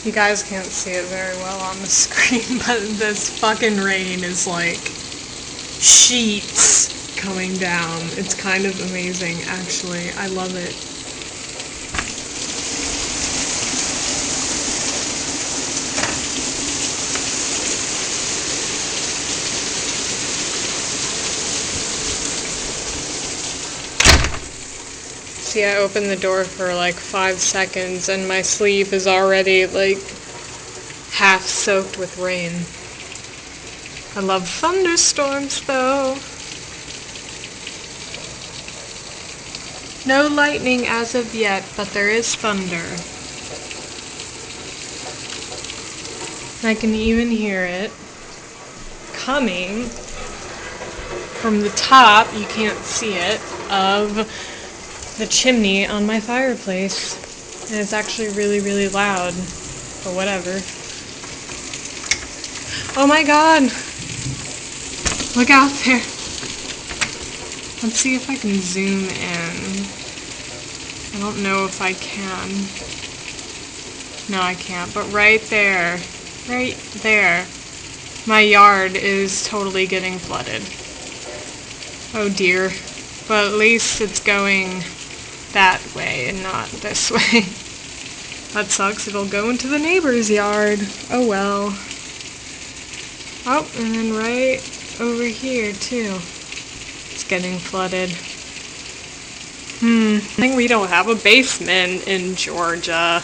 You guys can't see it very well on the screen, but this fucking rain is like sheets coming down. It's kind of amazing, actually. I love it. See, I opened the door for like 5 seconds and my sleeve is already like half soaked with rain. I love thunderstorms though. No lightning as of yet, but there is thunder. I can even hear it coming from the top, you can't see it, of the chimney on my fireplace. And it's actually really, really loud. But whatever. Oh my god! Look out there! Let's see if I can zoom in. I don't know if I can. No, I can't. But right there, my yard is totally getting flooded. Oh dear. But at least it's going that way and not this way. That sucks. It'll go into the neighbor's yard. Oh well. Oh, and then right over here too. It's getting flooded. I think we don't have a basement in Georgia.